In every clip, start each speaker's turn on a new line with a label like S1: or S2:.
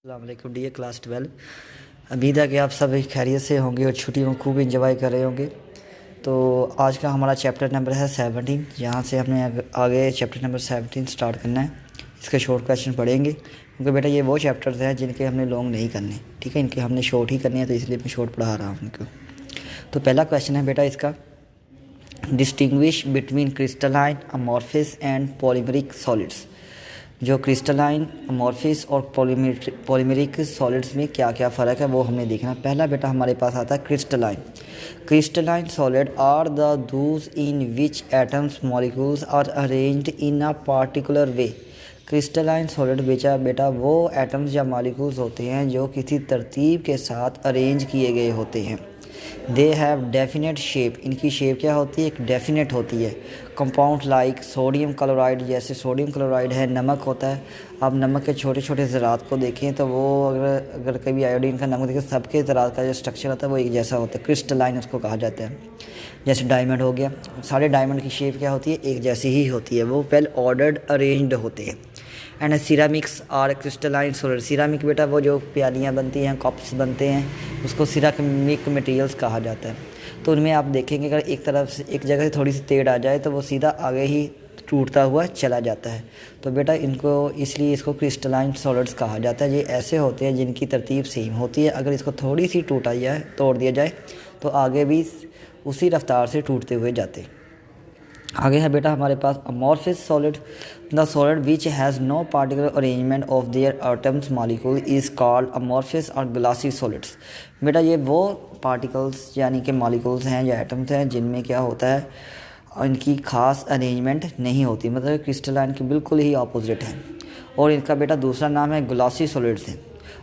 S1: अस्सलाम D class 12। उम्मीद है कि आप सब खैरियत से होंगे और छुट्टियों में खूब इंजॉय कर रहे होंगे। तो आज का हमारा चैप्टर नंबर है 17। यहाँ से हमने आगे चैप्टर नंबर 17 स्टार्ट करना है। इसके शॉर्ट क्वेश्चन पढ़ेंगे क्योंकि बेटा ये वो चैप्टर्स हैं जिनके हमने लॉन्ग नहीं करने, ठीक है। इनके हमने शॉर्ट ही करने हैं, तो इसलिए मैं शॉर्ट पढ़ा रहा हूँ उनको। तो पहला क्वेश्चन है बेटा इसका, distinguish between crystalline, amorphous and polymeric solids. जो क्रिस्टलाइन, अमॉर्फिस और पॉलीमेरिक सॉलिड्स में क्या क्या फ़र्क है वो हमने देखना। पहला बेटा हमारे पास आता है crystalline. Crystalline solid are the those in which atoms molecules are arranged in a particular way. Crystalline solid बेटा वो एटम्स या मॉलिक्यूल्स होते हैं जो किसी तरतीब के साथ अरेंज किए गए होते हैं। दे हैव डेफिनेट शेप, इनकी शेप क्या होती है, एक डेफिनेट होती है। कंपाउंड लाइक सोडियम क्लोराइड, जैसे सोडियम क्लोराइड है, नमक होता है। आप नमक के छोटे छोटे ज़रात को देखें तो वो अगर कभी आयोडीन का नमक देखें, सबके ज़रात का जो स्ट्रक्चर होता है वो एक जैसा होता है, क्रिस्टलाइन उसको कहा जाता है। जैसे डायमंड हो गया, सारे डायमंड की शेप क्या होती है, एक जैसी ही होती है, वो वेल ऑर्डर्ड अरेंज्ड होते हैं। एंड सिरामिक्स और क्रिस्टलाइन सॉलिड। सिरामिक बेटा वो जो प्यालियाँ बनती हैं, कप्स बनते हैं, उसको सिरामिक मटेरियल्स कहा जाता है। तो उनमें आप देखेंगे अगर एक तरफ से एक जगह से थोड़ी सी टेढ़ आ जाए तो वो सीधा आगे ही टूटता हुआ चला जाता है। तो बेटा इनको इसलिए इसको क्रिस्टलाइन सॉलिड्स कहा जाता है। ये ऐसे होते हैं जिनकी तरतीब सेम होती है, अगर इसको थोड़ी सी टूटा जाए, तोड़ दिया जाए तो आगे भी उसी रफ्तार से टूटते हुए जाते। आगे है बेटा हमारे पास amorphous solid. The solid which has no particular arrangement of their atoms molecule is called amorphous और ग्लासी सॉलिड्स। बेटा ये वो पार्टिकल्स यानी कि मॉलिक्यूल्स हैं या एटम्स हैं जिनमें क्या होता है, इनकी ख़ास अरेंजमेंट नहीं होती, मतलब क्रिस्टलाइन के बिल्कुल ही ऑपोजिट है। और इनका बेटा दूसरा नाम है ग्लासी सॉलिड्स है।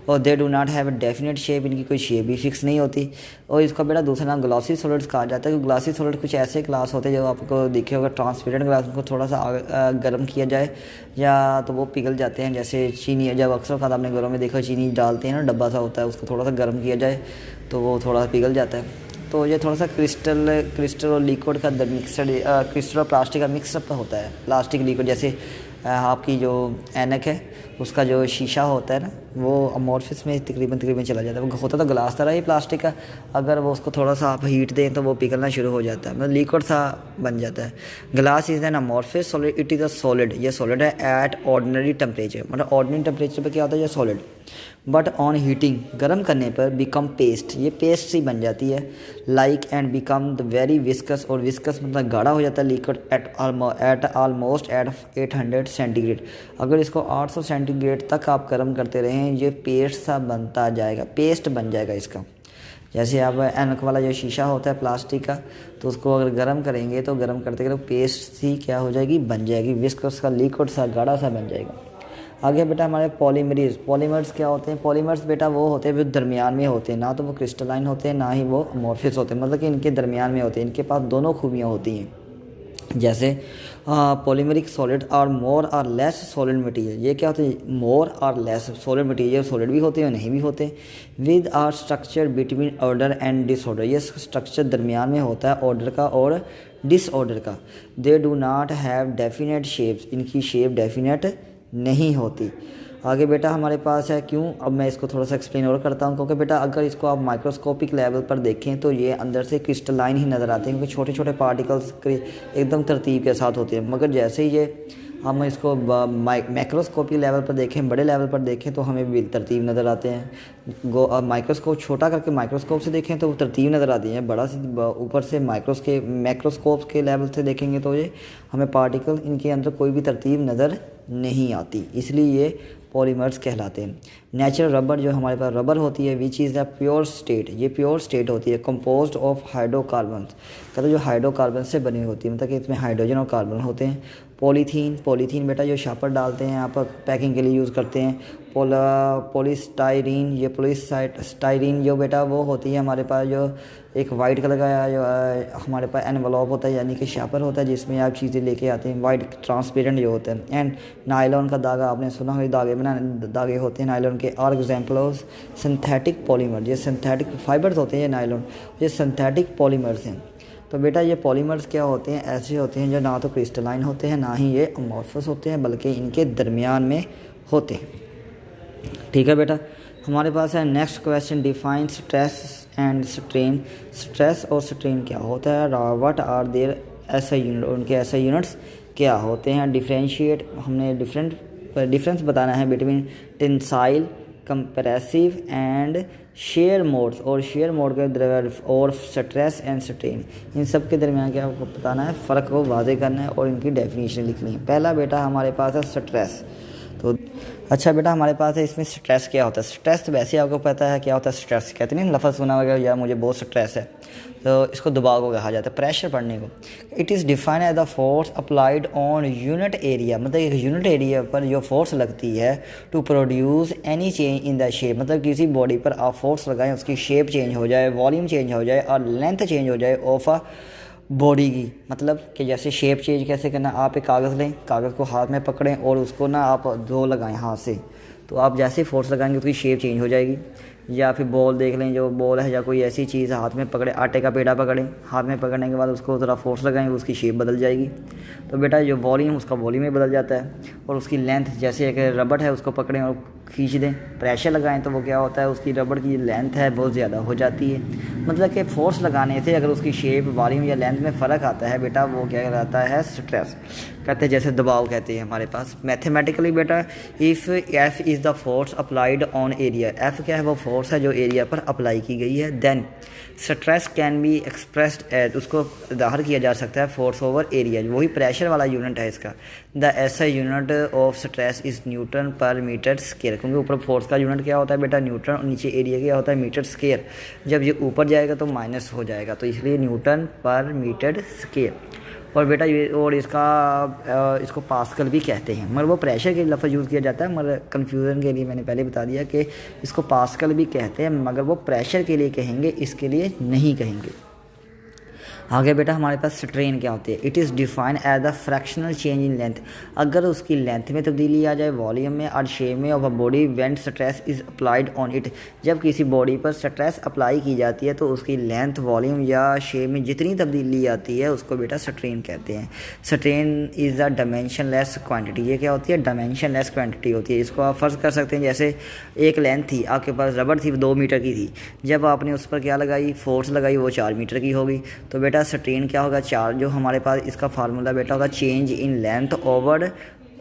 S1: और दे do not have a definite shape, इनकी कोई शेप भी फिक्स नहीं होती। और इसका बेटा दूसरा नाम ग्लासी सॉलिड्स कहा जाता है। कि ग्लासी सॉलिड कुछ ऐसे ग्लास होते हैं जो आपको देखे होगा ट्रांसपेरेंट ग्लास, उनको थोड़ा सा गर्म किया जाए या तो वो पिघल जाते हैं। जैसे चीनी, जब अक्सर खाते आपने घरों में देखा चीनी डालते हैं ना, डब्बा सा होता है, उसको थोड़ा सा गर्म किया जाए तो वो थोड़ा सा पिघल जाता है। तो ये थोड़ा सा क्रिस्टल और लिक्विड का मिक्सड, क्रिस्टल और प्लास्टिक का मिक्सअप होता है। प्लास्टिक लिक्विड जैसे आपकी जो ऐनक है उसका जो शीशा होता है ना, वो अमॉर्फिस में तकरीबन चला जाता है। वो होता तो ग्लास तरह ही प्लास्टिक का, अगर वो उसको थोड़ा सा आप हीट दें तो वो पिघलना शुरू हो जाता है, मतलब लिक्विड सा बन जाता है। Glass is an amorphous solid, it is a solid, ये सॉलिड है एट ऑर्डिनरी टेम्परेचर, मतलब ऑर्डिनरी टेम्परेचर पे क्या होता है, ये सॉलिड। बट ऑन हीटिंग, गर्म करने पर बिकम पेस्ट, ये पेस्ट सी बन जाती है। Like and become the very viscous, और विस्कस मतलब गाढ़ा हो जाता है liquid at almost at 800 centigrade. अगर इसको 800 सेंटीग्रेड तक आप गर्म करते रहें ये पेस्ट सा बनता जाएगा, पेस्ट बन जाएगा इसका। जैसे आप ऐनक वाला जो शीशा होता है प्लास्टिक का, तो उसको अगर गर्म करेंगे तो गर्म करते करते पेस्ट सी क्या हो जाएगी, बन जाएगी, विस्कस का लिक्विड सा गाढ़ा सा बन जाएगा। आगे बेटा हमारे पॉलीमर्स क्या होते हैं। पॉलीमर्स बेटा वो होते हैं जो दरमियान में होते हैं, ना तो वो क्रिस्टलाइन होते हैं ना ही वो अमॉर्फिस होते हैं, मतलब कि इनके दरमियान में होते हैं, इनके पास दोनों खूबियाँ होती हैं। जैसे पॉलीमरिक सॉलिड और मोर और लेस सॉलिड मटेरियल, ये क्या होते हैं, मोर और लेस सॉलिड मटेरियल, सॉलिड भी होते हैं और नहीं भी होते। With are structure between order and disorder, ये स्ट्रक्चर दरमियान में होता है ऑर्डर का और डिसऑर्डर का। They do not have definite shapes, इनकी शेप डेफिनेट नहीं होती। आगे बेटा हमारे पास है क्यों, अब मैं इसको थोड़ा सा एक्सप्लेन और करता हूँ, क्योंकि बेटा अगर इसको आप माइक्रोस्कोपिक लेवल पर देखें तो ये अंदर से क्रिस्टलाइन ही नज़र आते हैं, क्योंकि छोटे छोटे पार्टिकल्स एकदम तरतीब के साथ होते हैं। मगर जैसे ही ये हम इसको मैक्रोस्कोपिक लेवल पर देखें, बड़े लेवल पर देखें तो हमें भी तरतीब नज़र आते हैं। माइक्रोस्कोप छोटा करके माइक्रोस्कोप से देखें तो वो तरतीब नज़र आती है, बड़ा से ऊपर से मैक्रोस्कोप के लेवल से देखेंगे तो ये हमें पार्टिकल, इनके अंदर कोई भी तरतीब नज़र नहीं आती, इसलिए ये पॉलीमर्स कहलाते हैं। नेचुरल रबर, जो हमारे पास रबर होती है, which is the pure state, ये प्योर स्टेट होती है, कंपोज्ड ऑफ हाइड्रोकार्बन्स, कहते जो हाइड्रोकार्बन से बनी होती है, मतलब कि इसमें हाइड्रोजन और कार्बन होते हैं। पॉलीथीन बेटा जो शापर डालते हैं आप पैकिंग के लिए यूज़ करते हैं। पॉलीस्टाइरीन, ये पॉलीस्टाइरीन जो बेटा वो होती है हमारे पास, जो एक वाइट कलर का जो हमारे पास एनवलॉप होता है यानी कि शापर होता है जिसमें आप चीज़ें लेके आते हैं, वाइट ट्रांसपेरेंट जो होता है। एंड नायलॉन का धागा, आपने सुना हो धागे होते हैं नायलॉन के। Are example of synthetic polymer, ये सिंथेटिक फाइबर्स होते हैं, ये नायलॉन, ये सिंथेटिक पॉलीमर्स हैं। तो बेटा ये पॉलीमर्स क्या होते हैं, ऐसे होते हैं जो ना तो क्रिस्टलाइन होते हैं ना ही ये अमॉर्फस होते हैं, बल्कि इनके दरमियान में होते हैं। ठीक है बेटा, हमारे पास है next question, define stress and strain. Stress और स्ट्रेन क्या होता है, what are their SI unit, उनके एसआई यूनिट्स क्या होते हैं। डिफरेंशिएट, हमने डिफरेंस बताना है between tensile, compressive and shear modes, और शेयर मोड के और स्ट्रेस एंड स्ट्रेन, इन सब के दरमियान क्या आपको बताना है, फ़र्क को वाज़े करना है और इनकी डेफिनेशन लिखनी है। पहला बेटा हमारे पास है स्ट्रेस। तो अच्छा बेटा, हमारे पास है इसमें स्ट्रेस क्या होता है। स्ट्रेस तो वैसे आपको पता है क्या होता है। स्ट्रेस कहते नहीं, लफ्ज़ सुना होगा यार मुझे बहुत स्ट्रेस है, तो इसको दबाव को कहा जाता है, प्रेशर पड़ने को। It is defined as the force applied on unit area, मतलब एक यूनिट एरिया पर जो फोर्स लगती है to produce any change in the shape, मतलब किसी बॉडी पर आप फोर्स लगाएं, उसकी शेप चेंज हो जाए, वॉल्यूम चेंज हो जाए और लेंथ चेंज हो जाए ऑफ अ बॉडी की। मतलब कि जैसे शेप चेंज कैसे करना, आप एक कागज़ लें, कागज़ को हाथ में पकड़ें और उसको ना आप दो लगाएं हाथ से, तो आप जैसे फोर्स लगाएंगे उसकी शेप चेंज हो जाएगी। या फिर बॉल देख लें, जो बॉल है या कोई ऐसी चीज़ हाथ में पकड़े, आटे का पेड़ा पकड़ें, हाथ में पकड़ने के बाद उसको थोड़ा फोर्स लगाएंगे, उसकी शेप बदल जाएगी। तो बेटा जो वॉल्यूम, उसका वॉल्यूम ही बदल जाता है। और उसकी लेंथ, जैसे एक रबड़ है उसको पकड़ें और खींच दें, प्रेशर लगाएं, तो वो क्या होता है, उसकी रबड़ की लेंथ है बहुत ज़्यादा हो जाती है। मतलब कि फोर्स लगाने से अगर उसकी शेप, वॉल्यूम या लेंथ में फ़र्क आता है बेटा, वो क्या कहलाता है, स्ट्रेस कहते हैं, जैसे दबाव कहते हैं हमारे पास मैथमेटिकली बेटा। If F is the force applied on area, F क्या है, वो फोर्स है जो एरिया पर अप्लाई की गई है। Then stress can be expressed as, उसको ज़ाहिर किया जा सकता है फोर्स ओवर एरिया, वही प्रेशर वाला यूनिट है इसका। The SI unit of stress is newton per metre square, क्योंकि ऊपर फोर्स का यूनिट क्या होता है बेटा, न्यूटन, और नीचे एरिया क्या होता है, मीटर स्क्वायर। जब ये ऊपर जाएगा तो माइनस हो जाएगा, तो इसलिए न्यूटन पर मीटर स्क्वायर। और बेटा ये, और इसको पास्कल भी कहते हैं, मगर वो प्रेशर के लफ्ज़ यूज़ किया जाता है, मगर कन्फ्यूज़न के लिए मैंने पहले बता दिया कि इसको पास्कल भी कहते हैं, मगर वो प्रेशर के लिए कहेंगे, इसके लिए नहीं कहेंगे। आगे बेटा हमारे पास स्ट्रेन क्या होती है। It is defined as the fractional change in length, अगर उसकी लेंथ में तब्दीली आ जाए, वॉल्यूम में और शेप में of a body when stress is applied on it, जब किसी बॉडी पर स्ट्रेस अप्लाई की जाती है तो उसकी लेंथ, वॉल्यूम या शेप में जितनी तब्दीली आती है उसको बेटा स्ट्रेन कहते हैं। Strain is the dimensionless quantity, ये क्या होती है, डायमेंशनलेस क्वांटिटी होती है। इसको आप फ़र्ज़ कर सकते हैं, जैसे एक लेंथ थी आपके पास, रबड़ थी 2 मीटर की थी, जब आपने उस पर क्या लगाई, फोर्स लगाई, वो 4 मीटर की होगी। तो बेटा स्ट्रेन क्या होगा, 4, जो हमारे पास इसका फार्मूला बेटा होगा change in length over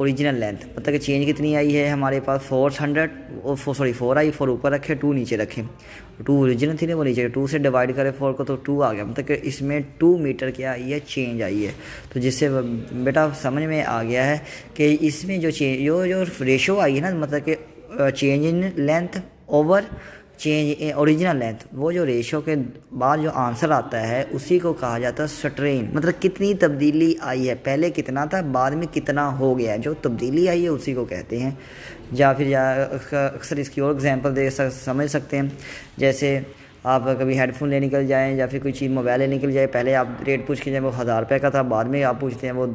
S1: original length, मतलब कि चेंज कितनी आई है हमारे पास 400 और 4 आई, 4 ऊपर रखें, 2 नीचे रखें, 2 ओरिजिनल थी ना, वो नीचे 2 से डिवाइड करें 4 को तो 2 आ गया, मतलब कि इसमें 2 मीटर क्या आई है, चेंज आई है। तो जिससे बेटा समझ में आ गया है कि इसमें जो रेशो आई है ना, मतलब कि change in length over change original length, वो जो रेशो के बाद जो आंसर आता है उसी को कहा जाता है स्ट्रेन। मतलब कितनी तब्दीली आई है, पहले कितना था, बाद में कितना हो गया है, जो तब्दीली आई है उसी को कहते हैं। या फिर अक्सर इसकी और एग्जांपल समझ सकते हैं, जैसे आप कभी हेडफोन ले निकल जाएं या फिर कोई चीज़ मोबाइल ले निकल जाए, पहले आप रेट पूछ के जाए वो 1000 रुपये का था, बाद में आप पूछते हैं वो,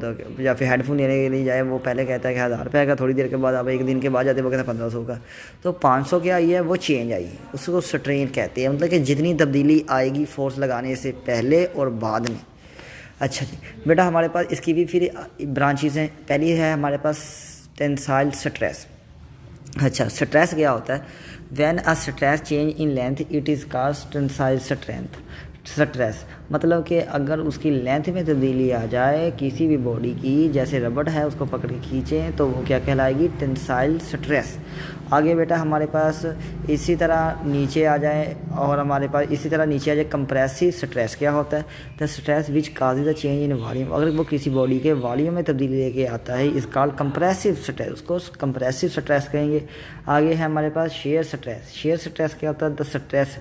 S1: या फिर हेडफोन लेने के लिए जाए वो पहले कहता है कि 1000 रुपये का, थोड़ी देर के बाद आप एक दिन के बाद जाते हैं वो कहता है 1500 का। तो 500 क्या आई है, वो चेंज आई है, उसको स्ट्रेन कहते हैं। मतलब कि जितनी तब्दीली आएगी फोर्स लगाने से पहले और बाद में। अच्छा जी बेटा, हमारे पास इसकी भी फिर ब्रांचेज हैं। पहली है हमारे पास टेंसाइल स्ट्रेस। अच्छा, स्ट्रेस क्या होता है, when a stress change in length it is called tensile stress, मतलब कि अगर उसकी लेंथ में तब्दीली आ जाए किसी भी बॉडी की, जैसे रबड़ है उसको पकड़ के खींचें तो वो क्या कहलाएगी, टेंसाइल स्ट्रेस। आगे बेटा हमारे पास इसी तरह नीचे आ जाए, और हमारे पास इसी तरह नीचे आ जाए कंप्रेसिव स्ट्रेस। क्या होता है, the stress which causes the change in volume, अगर वो किसी बॉडी के वॉल्यूम में तब्दीली लेके आता है इस कॉल्ड कंप्रेसिव स्ट्रेस, उसको कंप्रेसिव स्ट्रेस कहेंगे। आगे है हमारे पास शेयर स्ट्रेस। शेयर स्ट्रेस क्या होता है, द स्ट्रेस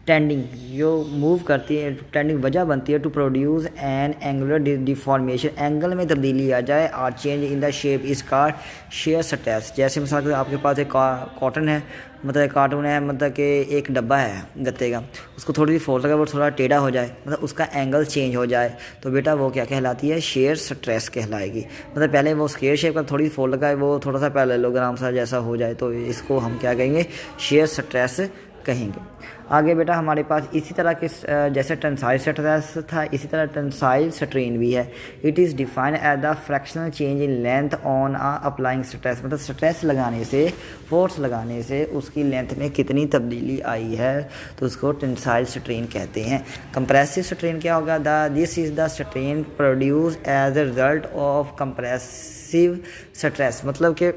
S1: टेंडिंग, जो मूव करती है, टेंडिंग वजह बनती है to produce an angular deformation, angle में तब्दीली आ जाए और change in the shape is called shear stress. जैसे मिसाल के आपके पास एक कॉटन है, मतलब एक कार्टून है, मतलब कि एक डब्बा है गत्ते का, उसको थोड़ी सी फोर्स लगा वो थोड़ा टेढ़ा हो जाए, मतलब उसका एंगल चेंज हो जाए, तो बेटा वो क्या कहलाती है, शेयर स्ट्रेस कहलाएगी। मतलब पहले वो स्क्वायर शेप का थोड़ी फोल्ड लगाए, वो थोड़ा सा पैरेललोग्राम सा जैसा हो जाए, तो इसको हम क्या कहेंगे, शेयर स्ट्रेस कहेंगे। आगे बेटा हमारे पास इसी तरह के जैसे टेंसाइल स्ट्रेस था, इसी तरह टेंसाइल स्ट्रेन भी है। It is defined as the fractional change in length on applying stress, मतलब स्ट्रेस लगाने से, फोर्स लगाने से उसकी लेंथ में कितनी तब्दीली आई है, तो उसको टेंसाइल स्ट्रेन कहते हैं। कंप्रेसिव स्ट्रेन क्या होगा? This is the strain produce as a result of compressive stress, मतलब कि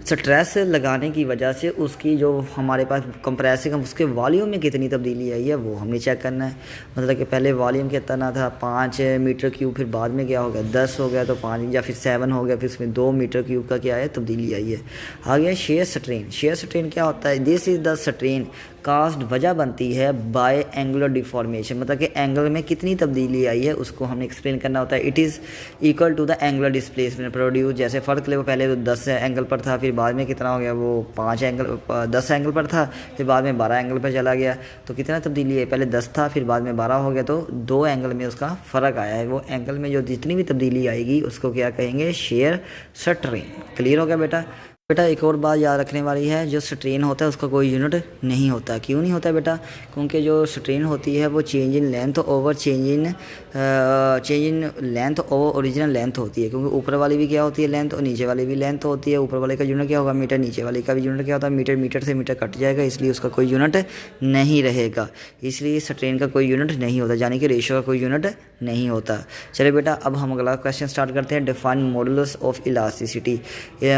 S1: स्ट्रेस लगाने की वजह से उसकी जो हमारे पास कंप्रेसिंग उसके वॉल्यूम में कितनी तब्दीली आई है वो हमने चेक करना है। मतलब कि पहले वॉल्यूम कितना था 5 मीटर क्यूब, फिर बाद में क्या हो गया 10 हो गया, तो 5 या फिर 7 हो गया, फिर उसमें 2 मीटर क्यूब का क्या है तब्दीली आई है। आ गया शेयर स्ट्रेन। शेयर स्ट्रेन क्या होता है? This is the strain caused वजह बनती है बाय एंगुलर डिफॉर्मेशन, मतलब कि एंगल में कितनी तब्दीली आई है उसको हमने एक्सप्लेन करना होता है। It is equal to the angular displacement produce, जैसे फ़र्क ले वो पहले तो 10 एंगल पर था, फिर बाद में कितना हो गया वो 10 एंगल पर था, फिर बाद में 12 एंगल पर चला गया, तो कितना तब्दीली है? पहले 10 था, फिर बाद में 12 हो गया, तो 2 एंगल में उसका फ़र्क आया है। वो एंगल में जो जितनी भी तब्दीली आएगी उसको क्या कहेंगे? Shear strain. क्लियर हो गया बेटा? बेटा एक और बात याद रखने वाली है, जो स्ट्रेन होता है उसका कोई यूनिट नहीं होता। क्यों नहीं होता बेटा? क्योंकि जो स्ट्रेन होती है वो change in length over change in length over original length होती है, क्योंकि ऊपर वाली भी क्या होती है लेंथ, और नीचे वाली भी लेंथ होती है। ऊपर वाले का यूनिट क्या होगा? मीटर। नीचे वाले का भी यूनिट क्या होता है? मीटर। मीटर से मीटर कट जाएगा, इसलिए उसका कोई यूनिट नहीं रहेगा, इसलिए स्ट्रेन का कोई यूनिट नहीं होता, यानी कि रेशियो का कोई यूनिट नहीं होता। चलिए बेटा अब हम अगला क्वेश्चन स्टार्ट करते हैं। Define modulus of elasticity.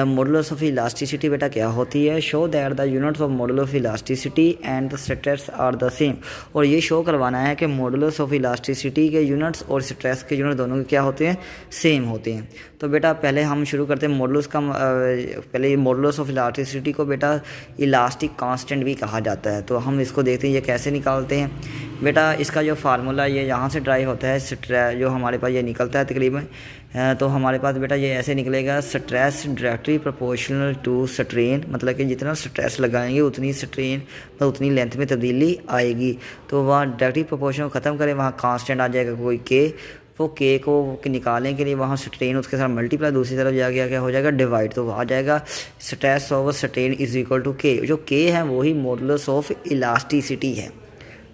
S1: Modulus of elasticity बेटा क्या होती है? Show that the units of modulus of elasticity and the stress are the same, और ये शो करवाना है कि मॉडुलस ऑफ इलास्टिसिटी के यूनिट्स और स्ट्रेस के यूनिट दोनों के क्या होते हैं? सेम होते हैं। तो बेटा पहले हम शुरू करते हैं मॉडुलस का। पहले मॉडुलस ऑफ इलास्टिसिटी को बेटा इलास्टिक कांस्टेंट भी कहा जाता है, तो हम इसको देखते हैं ये कैसे निकालते हैं। बेटा इसका जो फार्मूला ये यहाँ से ड्राइव होता है, जो हमारे पास ये निकलता है तकरीबन, तो हमारे पास बेटा ये ऐसे निकलेगा, stress directly proportional to strain, मतलब कि जितना स्ट्रेस लगाएंगे उतनी स्ट्रेन मतलब उतनी लेंथ में तब्दीली आएगी। तो वहाँ डायरेक्टली प्रोपोर्शनल ख़त्म करें, वहाँ कांस्टेंट आ जाएगा कोई के, वो के को निकालने के लिए वहाँ स्ट्रेन उसके साथ मल्टीप्लाई, दूसरी तरफ जाके क्या हो जाएगा? डिवाइड, तो आ जाएगा stress over strain is equal to K. जो के है वही मॉडुलस ऑफ इलास्टिसिटी है,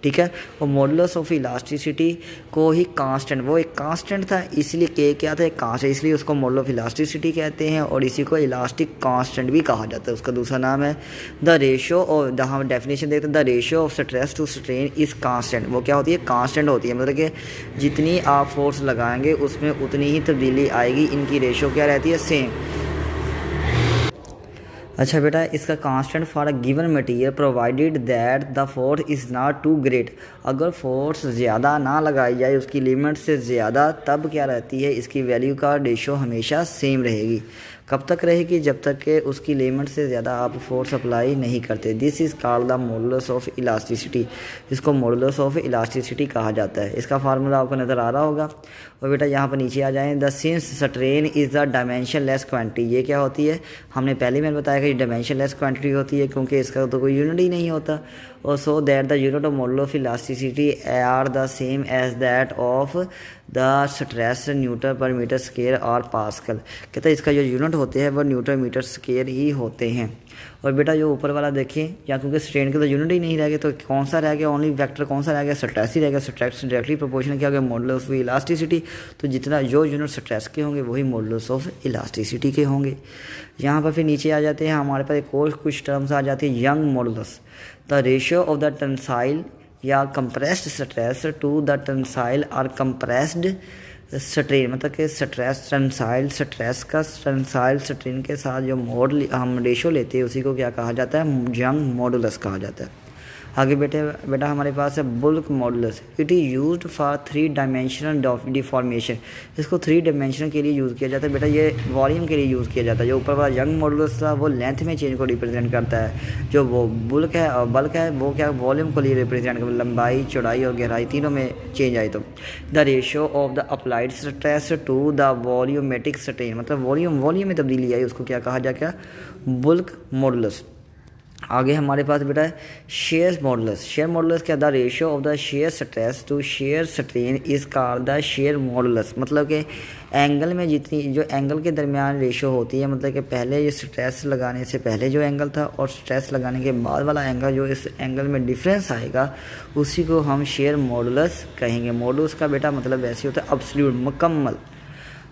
S1: ठीक है। और मॉडुलस ऑफ इलास्टिसिटी को ही कांस्टेंट, वो एक कांस्टेंट था इसलिए के क्या था? एक कांस्टेंट, इसलिए उसको मॉडुलस ऑफ इलास्टिसिटी कहते हैं, और इसी को इलास्टिक कांस्टेंट भी कहा जाता है। उसका दूसरा नाम है द रेशियो, और हम डेफिनेशन देखते हैं the ratio of stress to strain is constant. वो क्या होती है? कांस्टेंट होती है, मतलब कि जितनी आप फोर्स लगाएंगे उसमें उतनी ही तब्दीली आएगी। इनकी रेशियो क्या रहती है? सेम। अच्छा बेटा इसका constant for a given material provided that the force is not too great, अगर फोर्स ज़्यादा ना लगाई जाए उसकी लिमिट से ज़्यादा, तब क्या रहती है? इसकी वैल्यू का रेशियो हमेशा सेम रहेगी। कब तक रहेगी? जब तक कि उसकी लिमिट से ज़्यादा आप फोर्स अप्लाई नहीं करते। This is called the modulus of elasticity, इसको मॉडुलस ऑफ इलास्टिसिटी कहा जाता है। इसका फार्मूला आपको नज़र आ रहा होगा। और बेटा यहाँ पर नीचे आ जाएं, the sins strain is the dimension less quantity. ये क्या होती है? हमने पहले मैंने बताया कि डायमेंशन लेस क्वांटिटी होती है, क्योंकि इसका तो कोई यूनिट ही नहीं होता। और so that the unit of modulus of elasticity are the same as that of the stress newton per metre square और पास्कल। कहते हैं इसका जो यूनिट होते हैं वो न्यूटन मीटर स्क्वायर ही होते हैं। और बेटा जो ऊपर वाला देखें, या क्योंकि स्ट्रेन के तो यूनिट ही नहीं रह गए, तो कौन सा रह गया? ओनली वेक्टर कौन सा रह गया? स्ट्रेस ही रह गया। स्ट्रेस डायरेक्टली प्रोपोर्शनल क्या हो गया? Modulus of elasticity. तो जितना जो यूनिट स्ट्रेस के होंगे वही मॉडुलस ऑफ इलास्टिसिटी के होंगे। यहाँ पर फिर नीचे आ जाते हैं, हमारे पास एक और कुछ टर्म्स आ जाती है। Young modulus, the ratio of the tensile या compressed stress to the tensile और कंप्रेस्ड स्ट्रेन, मतलब कि स्ट्रेस टेंसाइल स्ट्रेस का टेंसाइल स्ट्रेन के साथ जो हम रेशो लेते हैं उसी को क्या कहा जाता है? यंग मॉडुलस कहा जाता है। आगे बेटा हमारे पास है bulk modulus. It is used for 3 dimensional deformation, इसको 3 डायमेंशन के लिए यूज़ किया जाता है। बेटा ये वॉल्यूम के लिए यूज़ किया जाता है। जो ऊपर वाला यंग मॉडुलस था वो लेंथ में चेंज को रिप्रेजेंट करता है, जो वो बल्क है वो क्या वॉल्यूम को लिए रिप्रेजेंट करता है, लंबाई चौड़ाई और गहराई तीनों में चेंज आए। तो the ratio of the applied stress to the volumetric strain, मतलब वॉल्यूम में तब्दीली आई, उसको क्या कहा जाएगा? Bulk modulus. आगे हमारे पास बेटा है शेयर मॉडुलस। शेयर मॉडुलस क्या, the ratio of the shear stress to shear strain is called the shear modulus. मतलब कि एंगल में जितनी जो एंगल के दरमियान रेशियो होती है, मतलब कि पहले ये स्ट्रेस लगाने से पहले जो एंगल था और स्ट्रेस लगाने के बाद वाला एंगल, जो इस एंगल में डिफरेंस आएगा उसी को हम शेयर मॉडुलस कहेंगे। मॉडुलस का बेटा मतलब वैसे होता है अब्सोल्यूट, मुकम्मल।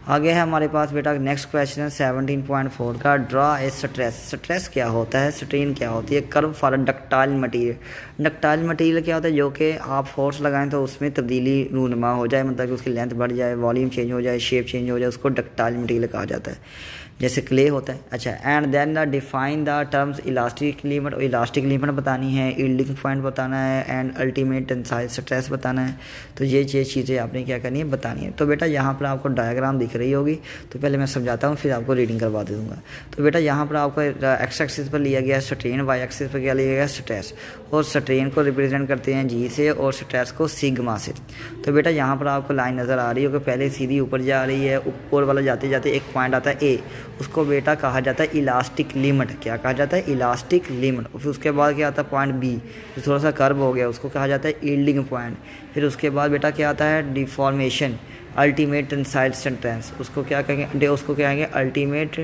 S1: आगे है हमारे पास बेटा नेक्स्ट क्वेश्चन है 17.4 का, ड्रा ए स्ट्रेस। स्ट्रेस क्या होता है, स्ट्रेन क्या होती है, curve for ductile material. Ductile material क्या होता है, जो कि आप फोर्स लगाएं तो उसमें तब्दीली रूनुमा हो जाए, मतलब कि उसकी लेंथ बढ़ जाए, वॉल्यूम चेंज हो जाए, शेप चेंज हो जाए, उसको डक्टाइल मटेरियल कहा जाता है, जैसे क्ले होता है। अच्छा, and then the define the terms elastic limit. और इलास्टिक लिमिट बतानी है, यील्डिंग पॉइंट बताना है, एंड अल्टीमेट टेंसाइल स्ट्रेस बताना है। तो ये चीज़ें आपने क्या करनी है, बतानी है। तो बेटा यहाँ पर आपको डायग्राम दिख रही होगी, तो पहले मैं समझाता हूँ फिर आपको रीडिंग करवा दे दूँगा। तो बेटा यहाँ पर आपको एक्स एक्सिस पर लिया गया स्ट्रेन, वाई एक्सिस पर क्या लिया गया स्ट्रेस, और स्ट्रेन को रिप्रेजेंट करते हैं जी से और स्ट्रेस को सिग्मा से। तो बेटा यहाँ पर आपको लाइन नज़र आ रही हो कि पहले सीधी ऊपर जा रही है, ऊपर वाला जाते जाते एक पॉइंट आता है ए, उसको बेटा कहा जाता है इलास्टिक लिमिट। क्या कहा जाता है, इलास्टिक लिमिट। फिर उसके बाद क्या आता है पॉइंट बी, जो थोड़ा सा कर्व हो गया, उसको कहा जाता है यील्डिंग पॉइंट। फिर उसके बाद बेटा क्या आता है डिफॉर्मेशन, अल्टीमेट टेंसाइल स्ट्रेंथ, उसको क्या कहेंगे, उसको क्या कहेंगे अल्टीमेट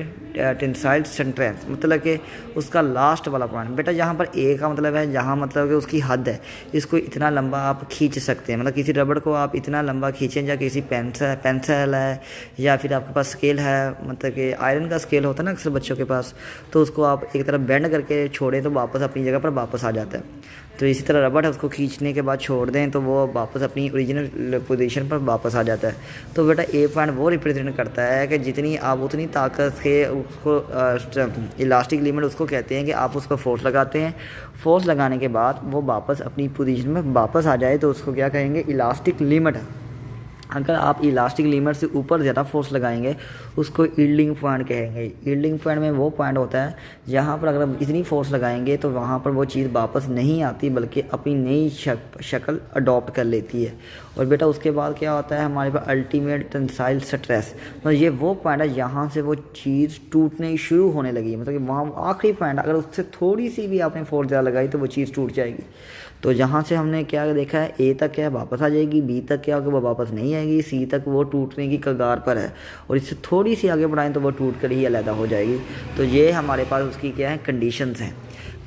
S1: टेंसाइल स्ट्रेंथ, मतलब कि उसका लास्ट वाला पॉइंट। बेटा यहाँ पर ए का मतलब है जहाँ मतलब कि उसकी हद है, इसको इतना लंबा आप खींच सकते हैं, मतलब किसी रबड़ को आप इतना लंबा खींचें, या किसी पेंसिल है या फिर आपके पास स्केल है, मतलब कि आयरन का स्केल होता है ना अक्सर बच्चों के पास, तो उसको आप एक तरफ बेंड करके छोड़ें तो वापस अपनी जगह पर वापस आ जाता है। तो इसी तरह रबड़ है, उसको खींचने के बाद छोड़ दें तो वो वापस अपनी ओरिजिनल पोजीशन पर वापस आ जाता है। तो बेटा ए पॉइंट वो रिप्रेजेंट करता है कि जितनी आप उतनी ताकत के उसको इलास्टिक लिमिट उसको कहते हैं कि आप उसको फोर्स लगाते हैं, फोर्स लगाने के बाद वो वापस अपनी पोजीशन में वापस आ जाए तो उसको क्या कहेंगे इलास्टिक लिमिट। अगर आप इलास्टिक लिमिट से ऊपर ज़्यादा फोर्स लगाएंगे उसको यील्डिंग पॉइंट कहेंगे। यील्डिंग पॉइंट में वो पॉइंट होता है जहाँ पर अगर आप इतनी फोर्स लगाएंगे तो वहाँ पर वो चीज़ वापस नहीं आती बल्कि अपनी नई शक्ल अडॉप्ट कर लेती है। और बेटा उसके बाद क्या होता है हमारे पास अल्टीमेट टेंसाइल स्ट्रेस, मतलब ये वो पॉइंट है जहाँ से वो चीज़ टूटने शुरू होने लगी, मतलब कि वहाँ आखिरी पॉइंट, अगर उससे थोड़ी सी भी आपने फोर्स ज़्यादा लगाई तो वो चीज़ टूट जाएगी। तो जहाँ से हमने क्या देखा है ए तक क्या वापस आ जाएगी, बी तक क्या होगा वो वापस नहीं आएगी, सी तक वो टूटने की कगार पर है, और इससे थोड़ी सी आगे बढ़ाएं तो वो टूट कर ही अलग हो जाएगी। तो ये हमारे पास उसकी क्या है कंडीशंस हैं।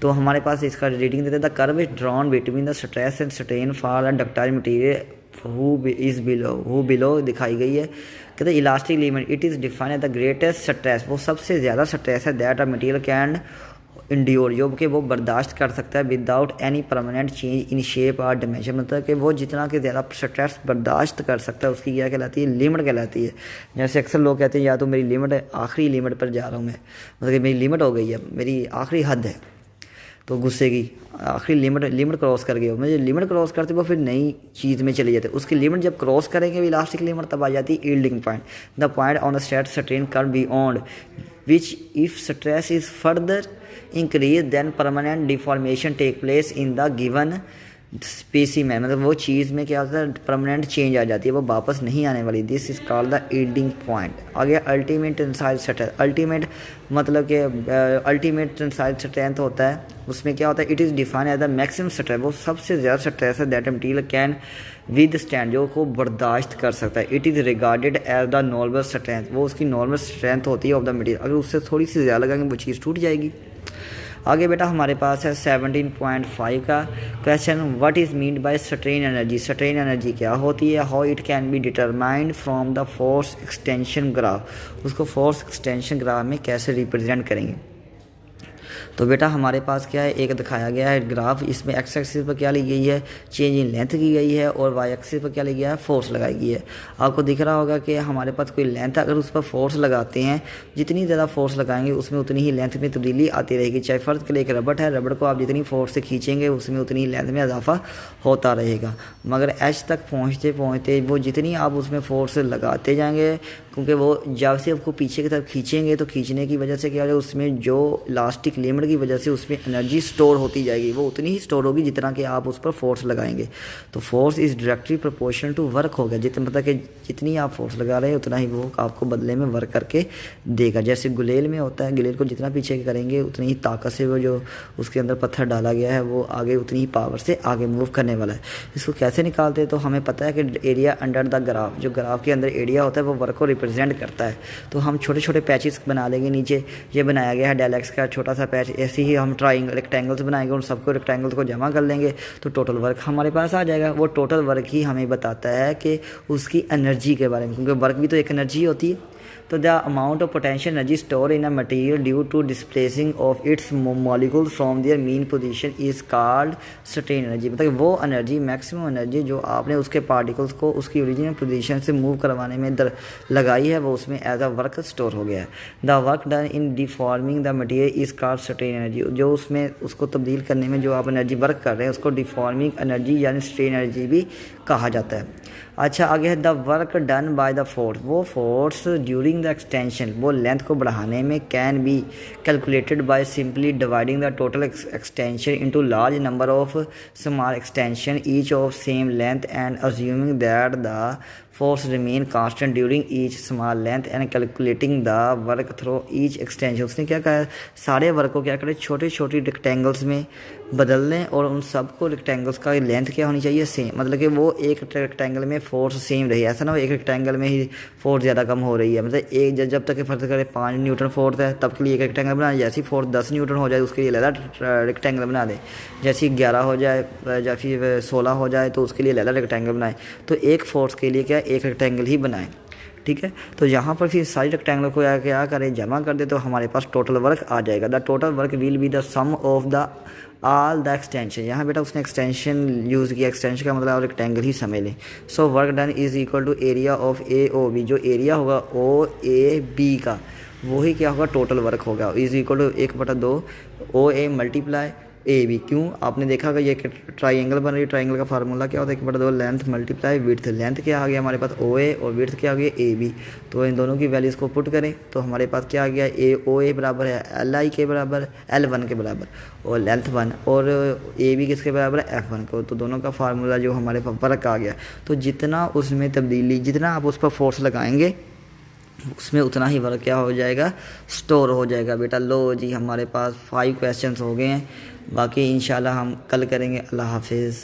S1: तो हमारे पास इसका रेटिंग देते the curve is drawn between the stress and strain for the ductile material who below दिखाई गई है। कहते हैं elastic limit it is define as the greatest stress, वो सबसे ज़्यादा स्ट्रेस है that a material can endure, जो कि वो बर्दाश्त कर सकता है without any permanent change in shape और डायमेंशन, मतलब कि वो जितना कि ज़्यादा स्ट्रेस बर्दाश्त कर सकता है उसकी क्या कहलाती है लिमिट कहलाती है। जैसे अक्सर लोग कहते हैं या तो मेरी लिमिट है, आखिरी लिमिट पर जा रहा हूँ मैं, मतलब कि मेरी लिमिट हो गई है, मेरी आखिरी हद है, तो गुस्से की आखिरी लिमिट क्रॉस कर गए हो, मुझे लिमिट क्रॉस करते वो फिर नई चीज़ में चले जाते। उसकी लिमिट जब क्रॉस करेंगे इलास्टिक लिमिट तब आ जाती है yielding point, the point on the strain curve beyond which if stress is further increase then permanent deformation take place in the given specimen, मतलब वो चीज़ में क्या होता है परमानेंट चेंज आ जाती है, वो वापस नहीं आने वाली। This is called the yielding point. आगे अल्टीमेट टेंसाइल स्ट्रेंथ, अल्टीमेट मतलब कि अल्टीमेट टेंसाइल स्ट्रेंथ होता है, उसमें क्या होता है it is define as the maximum stress, वो सबसे ज़्यादा स्ट्रेस है that material can withstand, जो को बर्दाश्त कर सकता है। It is regarded as the normal strength, वो उसकी नॉर्मल स्ट्रेंथ होती है ऑफ द मटीरियल, अगर उससे थोड़ी सी ज़्यादा लगाएंगे वो चीज़ टूट जाएगी। आगे बेटा हमारे पास है 17.5 का question, what is mean by strain energy. Strain energy क्या होती है, how it can be determined from the force extension graph, उसको फोर्स एक्सटेंशन ग्राफ में कैसे रिप्रेजेंट करेंगे। तो बेटा हमारे पास क्या है एक दिखाया गया है ग्राफ, इसमें एक्स एक्सिस पर क्या ली गई है चेंज इन लेंथ की गई है और वाई एक्सिस पर क्या ली गया है फोर्स लगाई गई है। आपको दिख रहा होगा कि हमारे पास कोई लेंथ अगर उस पर फोर्स लगाते हैं, जितनी ज़्यादा फोर्स लगाएंगे उसमें उतनी ही लेंथ में तब्दीली आती रहेगी। चाहे फ़र्ज़ के लिए एक रबड़ है, रबड़ को आप जितनी फोर्स से खींचेंगे उसमें उतनी लेंथ में इजाफा होता रहेगा, मगर एच तक पहुँचते पहुँचते वो जितनी आप उसमें फोर्स लगाते जाएंगे, क्योंकि वो जब से आपको पीछे की तरफ खींचेंगे तो खींचने की वजह से क्या हो जाए उसमें जो इलास्टिक लिमिट की वजह से उसमें एनर्जी स्टोर होती जाएगी, वो उतनी ही स्टोर होगी जितना कि आप उस पर फोर्स लगाएंगे। तो force is directly proportional to work होगा, जितना मतलब कि जितनी आप फोर्स लगा रहे हैं उतना ही वो आपको बदले में वर्क करके देगा। जैसे गुलेल में होता है, गुलेल को जितना पीछे करेंगे उतनी ही ताकत से वो जो उसके अंदर पत्थर डाला गया है वो आगे उतनी ही पावर से आगे मूव करने वाला है। इसको कैसे निकालते हैं, तो हमें पता है कि एरिया अंडर द ग्राफ, जो ग्राफ के अंदर एरिया होता है वो वर्क को रिप्रेजेंट करता है। तो हम छोटे छोटे पैचेस बना लेंगे। नीचे ये बनाया गया है डेल एक्स का छोटा सा पैच, ऐसे ही हम ट्राइंगल रेक्टेंगल्स बनाएंगे, उन सबको रेक्टेंगल्स को जमा कर लेंगे तो टोटल वर्क हमारे पास आ जाएगा। वो टोटल वर्क ही हमें बताता है कि उसकी एनर्जी के बारे में, क्योंकि वर्क भी तो एक एनर्जी होती है। तो the amount of potential energy store in a material due to displacing of its molecule from their mean position is called strain energy. मतलब वो एनर्जी, मैक्सिमम एनर्जी जो आपने उसके पार्टिकल्स को उसकी ओरिजिनल पोजीशन से मूव करवाने में लगाई है, वो उसमें एज अ वर्क स्टोर हो गया है। The work done in deforming the material is called strain energy. जो उसमें उसको तब्दील करने में जो आप एनर्जी वर्क कर रहे हैं उसको डिफॉर्मिंग एनर्जी यानी स्ट्रेन एनर्जी भी कहा जाता है। अच्छा, आगे है the work done by the force. वो फोर्स ड्यूरिंग द एक्सटेंशन, वो लेंथ को बढ़ाने में can be calculated by simply dividing the total extension into large number of small extension each of same length and assuming that the force remain constant during each small length and calculating the work through each extension. उसने क्या कहा, सारे work को क्या करें, छोटे छोटे rectangles में बदल लें और उन सबको रेक्टेंगल्स का लेंथ क्या होनी चाहिए, सेम। मतलब कि वो एक रेक्टेंगल में फोर्स सेम रही, ऐसा ना हो एक रेक्टेंगल में ही फोर्स ज़्यादा कम हो रही है। मतलब एक जब तक फर्ज करें 5 न्यूटन फोर्स है तब के लिए एक रेक्टेंगल बना, जैसी फोर्स 10 न्यूटन हो जाए उसके लिए अलग रेक्टेंगल बना दें, जैसी 11 हो जाए या फिर 16 हो जाए तो उसके लिए अलग रेक्टेंगल बनाएं। तो एक फोर्स के लिए क्या एक रेक्टेंगल ही बनाएं, ठीक है। तो यहाँ पर फिर सारी रेक्टेंगल को क्या करें, जमा कर दे तो हमारे पास टोटल वर्क आ जाएगा। The total work will be the sum of the all the extension. यहाँ बेटा उसने एक्सटेंशन यूज़ किया, एक्सटेंशन का मतलब रेक्टेंगल ही समझ लें। So work done is equal to area of A O B. जो एरिया होगा ओ ए बी का वही क्या होगा, टोटल वर्क होगा, is equal to 1/2 O A multiply A B. क्यों, आपने देखा कि ये ट्राइंगल बन रही है, ट्राइंगल का फार्मूला क्या होता है, 1/2 लेंथ मल्टीप्लाई विड्थ। लेंथ क्या आ गया हमारे पास ओ ए और विड्थ क्या आ गया ए बी। तो इन दोनों की वैल्यूज़ को पुट करें तो हमारे पास क्या आ गया, ए ओ ए बराबर है एल आई के बराबर, L1 के बराबर, और लेंथ 1, और ए बी किसके बराबर है F1 को। तो दोनों का फार्मूला जो हमारे पास वर्क आ गया। तो जितना उसमें तब्दीली, जितना आप उस पर फोर्स लगाएंगे उसमें उतना ही वर्क क्या हो जाएगा, स्टोर हो जाएगा। बेटा लो जी, हमारे पास 5 क्वेश्चंस हो गए हैं, बाकी इंशाल्लाह हम कल करेंगे। अल्लाह हाफिज़।